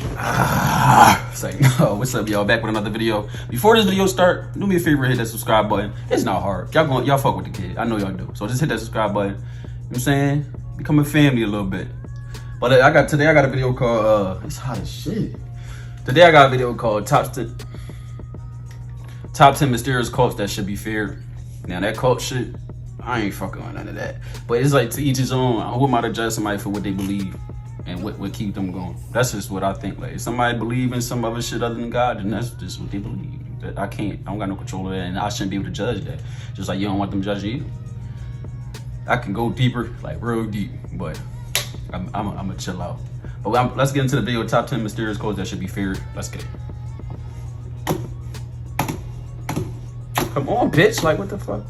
It's like, no, what's up, y'all? Back with another video. Before this video start, do me a favor, hit that subscribe button. It's not hard. Y'all fuck with the kid. I know y'all do. So just hit that subscribe button. You know what I'm saying? Become a family a little bit. But today I got a video called it's hot as shit. Today I got a video called Top 10 Mysterious Cults That Should Be Feared. Now that cult shit, I ain't fucking on none of that. But it's like to each his own. Who am I to judge somebody for what they believe and what keep them going? That's just what I think. Like if somebody believe in some other shit other than God, then that's just what they believe. I don't got no control of that, and I shouldn't be able to judge that. Just like you don't want them judging you. I can go deeper, like real deep, but I'm gonna chill out. But let's get into the video. Top 10 mysterious cults that should be feared. Let's get it. Come on, bitch. Like, what the fuck?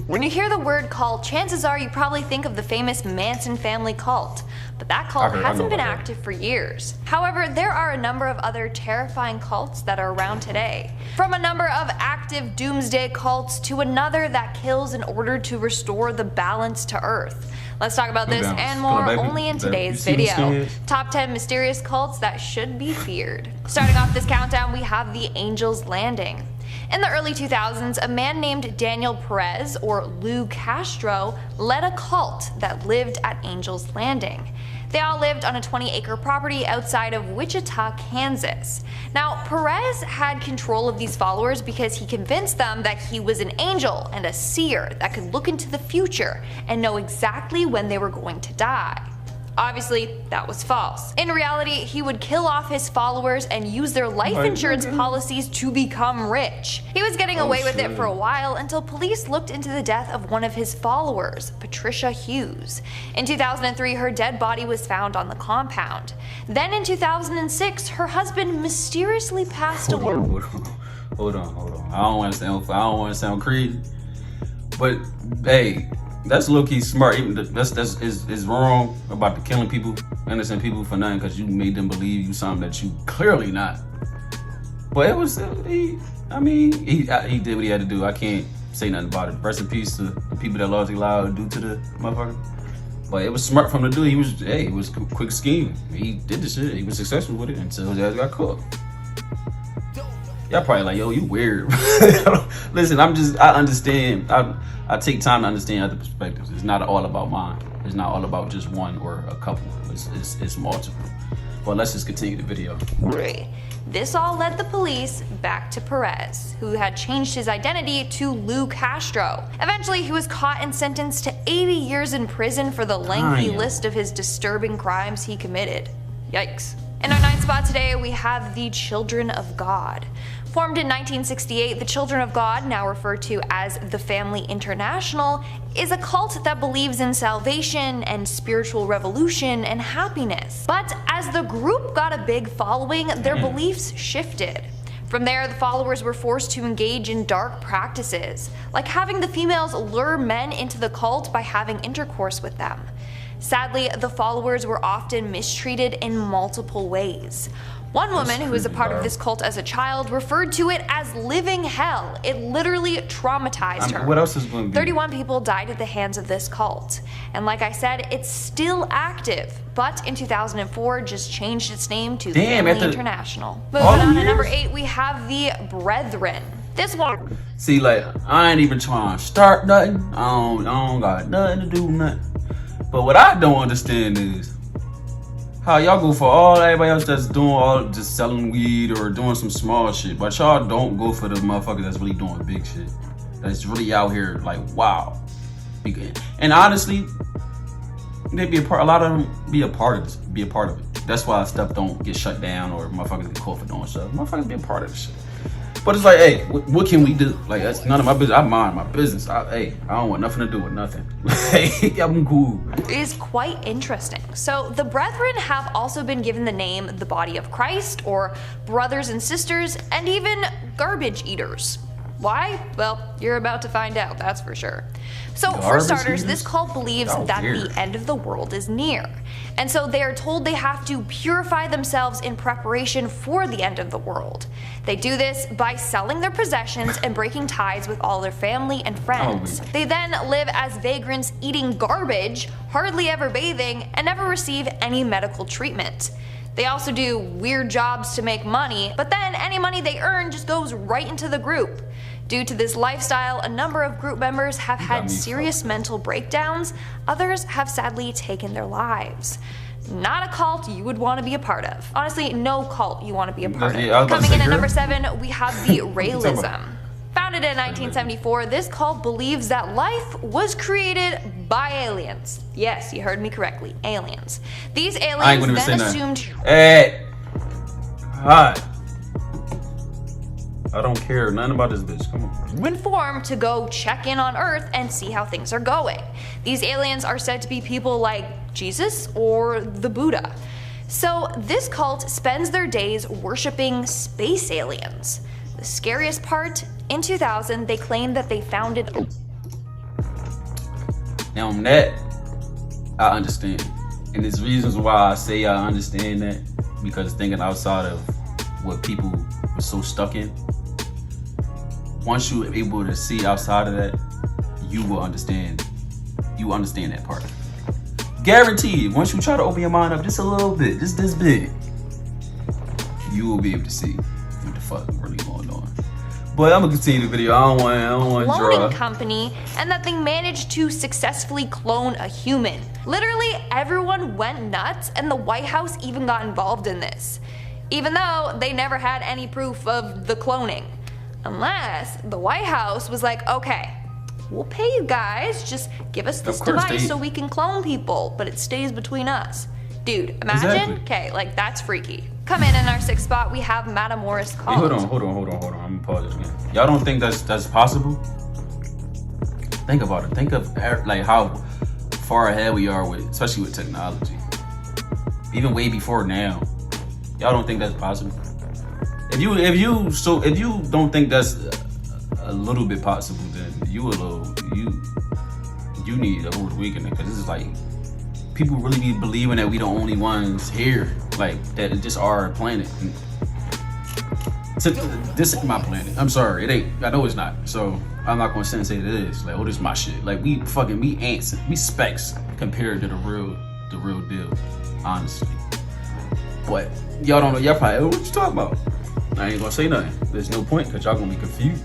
When you hear the word cult, chances are you probably think of the famous Manson family cult. But that cult hasn't been active for years. However, there are a number of other terrifying cults that are around today. From a number of active doomsday cults to another that kills in order to restore the balance to Earth. Let's talk about this and more only in today's video. Top 10 mysterious cults that should be feared. Starting off this countdown, we have the Angel's Landing. In the early 2000s, a man named Daniel Perez, or Lou Castro, led a cult that lived at Angel's Landing. They all lived on a 20-acre property outside of Wichita, Kansas. Now, Perez had control of these followers because he convinced them that he was an angel and a seer that could look into the future and know exactly when they were going to die. Obviously, that was false. In reality, he would kill off his followers and use their life insurance policies to become rich. He was getting away with it for a while until police looked into the death of one of his followers, Patricia Hughes. In 2003, her dead body was found on the compound. Then in 2006, her husband mysteriously passed away. Hold on. I don't want to sound crazy, but hey. That's low-key smart. Even that's wrong about the killing people, innocent people for nothing because you made them believe you something that you clearly not. But it was, he did what he had to do. I can't say nothing about it. Rest in peace to the people that lost their lives due to the motherfucker. But it was smart from the dude. It was a quick scheme. He did the shit. He was successful with it until his ass got caught. Y'all probably like, yo, you weird. Listen, I understand. I take time to understand other perspectives. It's not all about mine. It's not all about just one or a couple. It's multiple. But let's just continue the video. This all led the police back to Perez, who had changed his identity to Lou Castro. Eventually, he was caught and sentenced to 80 years in prison for the lengthy list of his disturbing crimes he committed. Yikes. In our 9th spot today, we have the Children of God. Formed in 1968, the Children of God, now referred to as the Family International, is a cult that believes in salvation and spiritual revolution and happiness. But as the group got a big following, their beliefs shifted. From there, the followers were forced to engage in dark practices, like having the females lure men into the cult by having intercourse with them. Sadly, the followers were often mistreated in multiple ways. One woman who was a part of this cult as a child referred to it as living hell. It literally traumatized her. What else is going to be? 31 people died at the hands of this cult. And like I said, it's still active, but in 2004 just changed its name to the Family International. Moving on to number 8, we have the Brethren. This one. See, like, I ain't even trying to start nothing. I don't got nothing to do with nothing. But what I don't understand is how y'all go for everybody else that's doing just selling weed or doing some small shit, but y'all don't go for the motherfuckers that's really doing big shit. That's really out here like, wow. And honestly, a lot of them be a part of it. That's why stuff don't get shut down or motherfuckers get caught for doing stuff. Motherfuckers be a part of the shit. But it's like, hey, what can we do? Like, that's none of my business. I mind my business. I don't want nothing to do with nothing. I'm cool. It is quite interesting. So the Brethren have also been given the name the Body of Christ, or brothers and sisters, and even garbage eaters. Why? Well, you're about to find out, that's for sure. So for starters, this cult believes that the end of the world is near. And so they are told they have to purify themselves in preparation for the end of the world. They do this by selling their possessions and breaking ties with all their family and friends. They then live as vagrants, eating garbage, hardly ever bathing, and never receive any medical treatment. They also do weird jobs to make money, but then any money they earn just goes right into the group. Due to this lifestyle, a number of group members have had serious mental breakdowns. Others have sadly taken their lives. Not a cult you would want to be a part of. Honestly, no cult you want to be a part of. Coming in at number 7, we have the Realism. Founded in 1974, this cult believes that life was created by aliens. Yes, you heard me correctly, aliens. These aliens then assumed... Hey! Hi. I don't care nothing about this bitch, come on. When formed to go check in on Earth and see how things are going. These aliens are said to be people like Jesus or the Buddha. So this cult spends their days worshipping space aliens. The scariest part, in 2000, they claimed that they founded... Now on that, I understand. And there's reasons why I say I understand that, because thinking outside of what people were so stuck in, once you're able to see outside of that, you will understand. You understand that part. Guaranteed, once you try to open your mind up just a little bit, just this big, you will be able to see what the fuck really going on. But I'm gonna continue the video. I don't want to draw. Cloning company, and that they managed to successfully clone a human. Literally everyone went nuts, and the White House even got involved in this, even though they never had any proof of the cloning. Unless the White House was like, okay, we'll pay you guys, just give us this device so we can clone people, but it stays between us. Dude, imagine? Okay, like that's freaky. Come in our 6th spot, we have Matamoros cult. Hey, hold on. I'm gonna pause this again. Y'all don't think that's possible? Think about it. Think of like how far ahead we are with, especially with technology. Even way before now. Y'all don't think that's possible? If you don't think that's a little bit possible, then you need a whole weekend, because this is like people really be believing that we the only ones here, like that it's just our planet. This is my planet. I'm sorry, it ain't. I know it's not. So I'm not gonna say it is. Like, oh, this is my shit. Like we ants, we specks compared to the real deal, honestly. But y'all don't know. Y'all probably, what you talking about? I ain't gonna say nothing. There's no point, because y'all gonna be confused.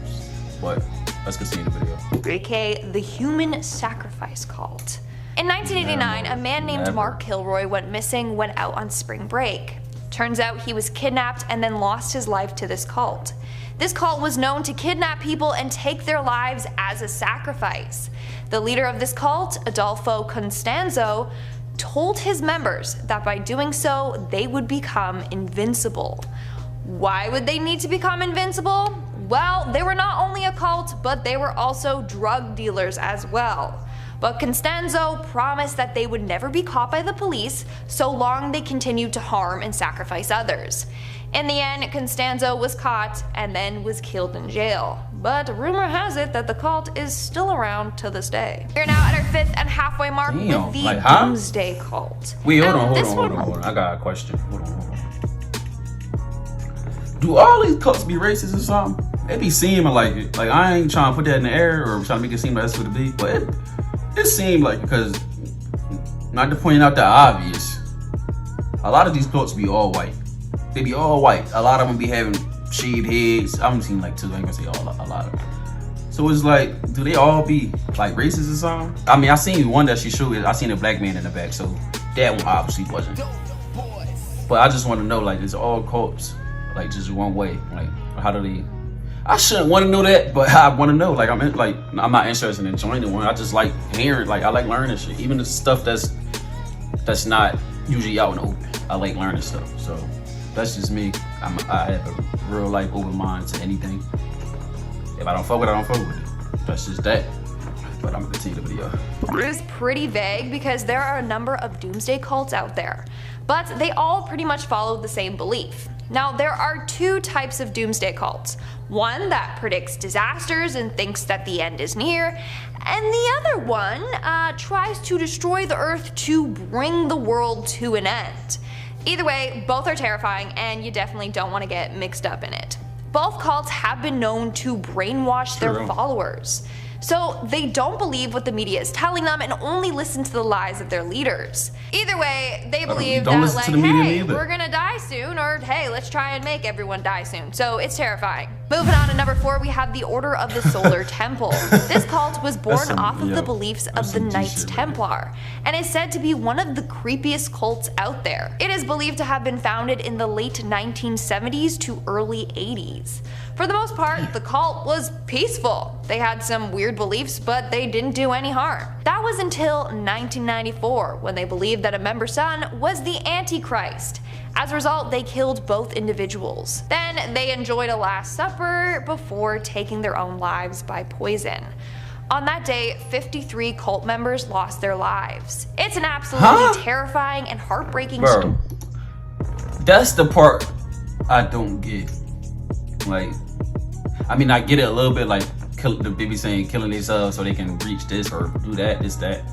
But let's continue the video. aka the Human Sacrifice Cult. In 1989, a man named Mark Kilroy went missing when out on spring break. Turns out he was kidnapped and then lost his life to this cult. This cult was known to kidnap people and take their lives as a sacrifice. The leader of this cult, Adolfo Constanzo, told his members that by doing so, they would become invincible. Why would they need to become invincible? Well, they were not only a cult, but they were also drug dealers as well. But Constanzo promised that they would never be caught by the police so long they continued to harm and sacrifice others. In the end, Constanzo was caught and then was killed in jail. But rumor has it that the cult is still around to this day. We're now at our 5th and halfway mark with the Doomsday Cult. Wait, hold on. I got a question. Hold on. Do all these cults be racist or something? It be seeming like it. Like, I ain't trying to put that in the air or trying to make it seem like that's what it be, but it seemed like, because, not to point out the obvious, a lot of these cults be all white. They be all white. A lot of them be having shaved heads. I haven't seen like 2, I ain't gonna say a lot of them. So it's like, do they all be like racist or something? I mean, I seen one that she showed, I seen a black man in the back, so that one obviously wasn't. But I just want to know, like, it's all cults, like just one way. Like, how do they? I shouldn't want to know that, but I want to know. Like, I'm not interested in joining one. I just like hearing, like, I like learning shit. Even the stuff that's not usually out in the open. I like learning stuff. So that's just me. I have a real life open mind to anything. If I don't fuck with it, I don't fuck with it. That's just that. But I'm gonna continue the video. It is pretty vague because there are a number of doomsday cults out there, but they all pretty much follow the same belief. Now, there are 2 types of doomsday cults. One that predicts disasters and thinks that the end is near, and the other one tries to destroy the earth to bring the world to an end. Either way, both are terrifying, and you definitely don't want to get mixed up in it. Both cults have been known to brainwash their followers. So they don't believe what the media is telling them and only listen to the lies of their leaders. Either way, they believe that, like, hey, we're gonna die soon, or hey, let's try and make everyone die soon. So it's terrifying. Moving on to number 4, we have the Order of the Solar Temple. This cult was born off of the beliefs of the Knights Templar, and is said to be one of the creepiest cults out there. It is believed to have been founded in the late 1970s to early 80s. For the most part, the cult was peaceful. They had some weird beliefs, but they didn't do any harm. That was until 1994, when they believed that a member's son was the Antichrist. As a result, they killed both individuals. Then they enjoyed a Last Supper before taking their own lives by poison. On that day, 53 cult members lost their lives. It's an absolutely terrifying and heartbreaking story. That's the part I don't get. Like, I mean, I get it a little bit, like the baby saying killing themselves so they can reach this or do that, this, that.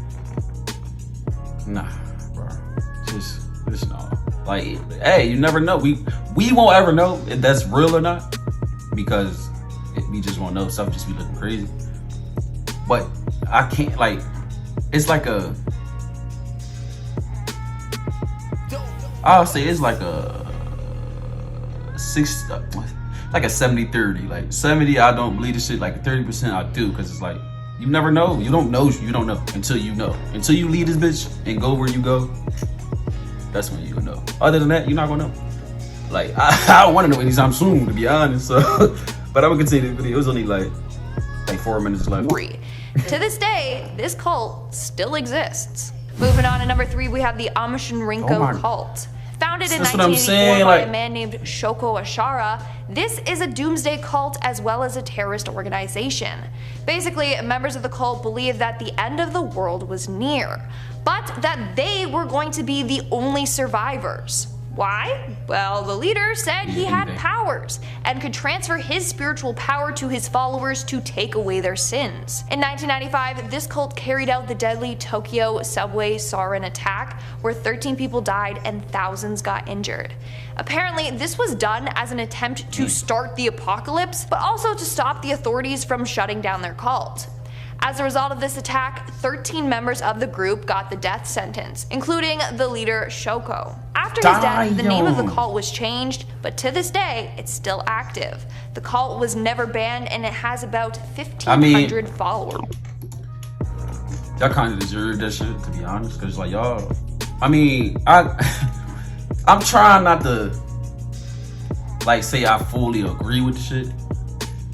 Nah, bro. Just no. Like, hey, you never know. We won't ever know if that's real or not, because we just won't know. Stuff just be looking crazy. But I can't, like, it's like I'll say it's like a 70-30. Like 70, I don't believe this shit. Like 30%, I do, because it's like you never know. You don't know until you know. Until you leave this bitch and go where you go. That's when you know. Other than that, you're not gonna know. Like I don't want to know anytime soon, to be honest. So, but I'm gonna continue the video. It was only like 4 minutes left. To this day, this cult still exists. Moving on to number 3, we have the Rinko cult. Founded in 1984 by a man named Shoko Ashara, this is a doomsday cult as well as a terrorist organization. Basically, members of the cult believe that the end of the world was near, but that they were going to be the only survivors. Why? Well, the leader said he had powers and could transfer his spiritual power to his followers to take away their sins. In 1995, this cult carried out the deadly Tokyo subway sarin attack, where 13 people died and thousands got injured. Apparently, this was done as an attempt to start the apocalypse, but also to stop the authorities from shutting down their cult. As a result of this attack, 13 members of the group got the death sentence, including the leader Shoko. After his death, the name of the cult was changed, but to this day, it's still active. The cult was never banned, and it has about 1,500 followers. Y'all kind of deserve that shit, to be honest, because like y'all, I mean, I'm trying not to like say I fully agree with the shit,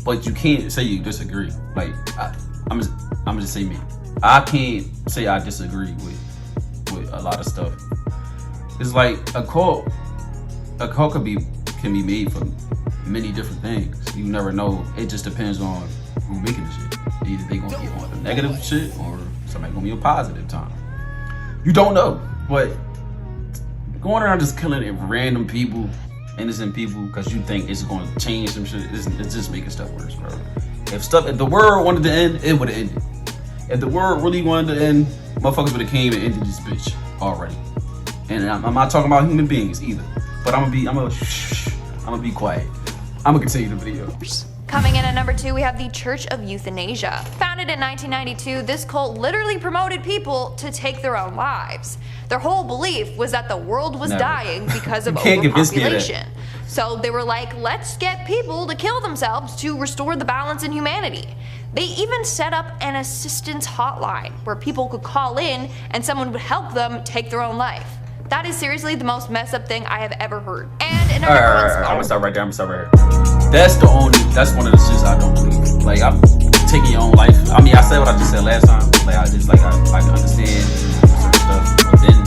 but you can't say you disagree. Like I'm just say me. I can't say I disagree with a lot of stuff. It's like a cult can be made from many different things. You never know. It just depends on who's making the shit. Either they gonna be on the negative shit or somebody gonna be a positive time. You don't know. But going around just killing random people, innocent people, because you think it's going to change some shit, it's just making stuff worse, bro. If the world wanted to end, it would have ended. If the world really wanted to end, motherfuckers would have came and ended this bitch already. And I'm not talking about human beings either. But I'm gonna be quiet. I'm gonna continue the video. Coming in at number 2, we have the Church of Euthanasia. Founded in 1992, this cult literally promoted people to take their own lives. Their whole belief was that the world was dying because of overpopulation. So they were like, let's get people to kill themselves to restore the balance in humanity. They even set up an assistance hotline where people could call in and someone would help them take their own life. That is seriously the most messed up thing I have ever heard. And in our I'm gonna stop right there. That's one of the shits I don't believe. Like, I'm taking your own life. I mean, I said what I just said last time. Like, I can understand certain stuff within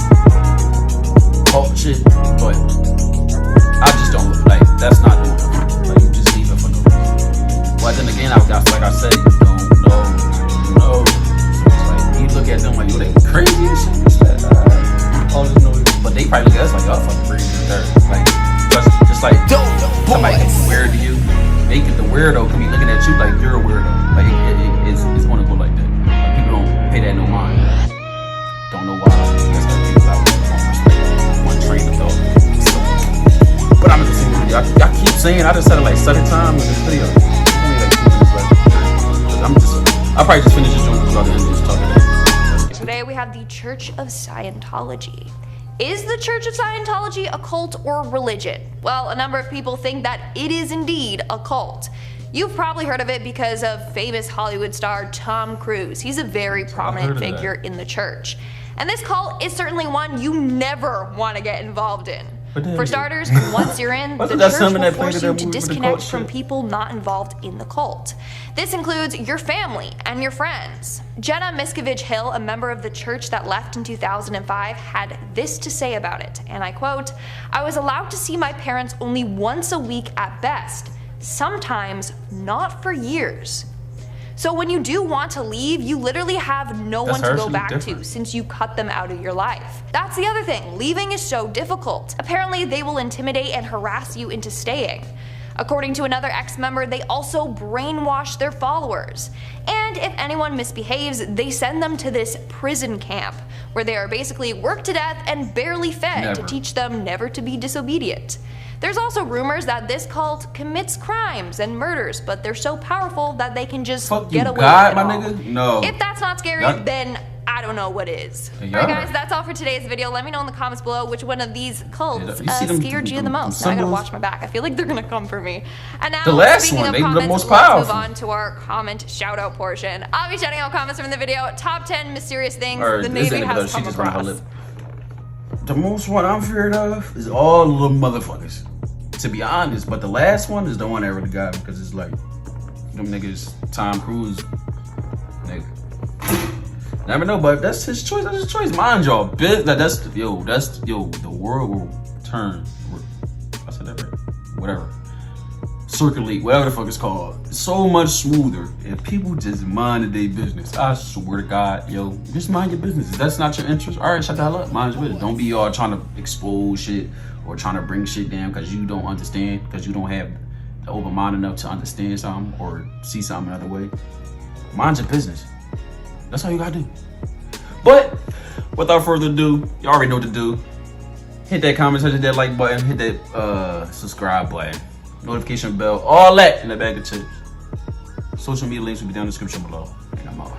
cult shit, but I just don't like. That's not doing it. Like, you just leave it for no reason. But then again, like I said, you don't know. So it's like you look at them like, yo, they crazy and shit. All this noise. But they probably look at us like, y'all fucking crazy. Like, just like somebody gets weird to you. They get the weirdo can be looking at you like you're a weirdo. Like it's gonna go like that. Like, people don't pay that no mind. Don't know why. That's how people out there one train of thought. So, but I'm gonna continue the video. I keep saying I just said it like 7 times in this video. Only like 2 minutes left. I'll probably just finish this joint without the end just talking. Today we have the Church of Scientology. Is the Church of Scientology a cult or religion? Well, a number of people think that it is indeed a cult. You've probably heard of it because of famous Hollywood star Tom Cruise. He's a very prominent figure in the church. And this cult is certainly one you never want to get involved in. For starters, once you're in, the church will force you to disconnect from people not involved in the cult. This includes your family and your friends. Jenna Miscavige Hill, a member of the church that left in 2005, had this to say about it, and I quote, "I was allowed to see my parents only once a week at best, sometimes not for years." So when you do want to leave, you literally have no one to go back to since you cut them out of your life. That's the other thing, leaving is so difficult. Apparently they will intimidate and harass you into staying. According to another ex-member, they also brainwash their followers. And if anyone misbehaves, they send them to this prison camp, where they are basically worked to death and barely fed to teach them never to be disobedient. There's also rumors that this cult commits crimes and murders, but they're so powerful that they can just get away with it all. No. If that's not scary, then I don't know what is. Alright guys, that's all for today's video. Let me know in the comments below which one of these cults scared you the most. Now I gotta watch my back. I feel like they're gonna come for me. And now, speaking of comments, let's move on to our comment shout-out portion. I'll be shouting out comments from the video. Top 10 mysterious things the Navy has come across. The most one I'm feared of is all the little motherfuckers, to be honest. But the last one is the one that really got me, because it's like, them niggas, Tom Cruise, nigga. Never know, but that's his choice. That's his choice. Mind y'all, the world will turn. I said that right? Whatever. Circulate, whatever the fuck it's called. It's so much smoother if people just minded their business. I swear to God, yo, just mind your business. If that's not your interest, all right, shut the hell up. Mind your business. Don't be all trying to expose shit or trying to bring shit down because you don't understand, because you don't have the open mind enough to understand something or see something another way. Mind your business. That's all you gotta do. But without further ado, you already know what to do. Hit that comment, hit that like button, hit that subscribe button, notification bell, all that in the bag of chips. Social media links will be down in the description below. And I'm out.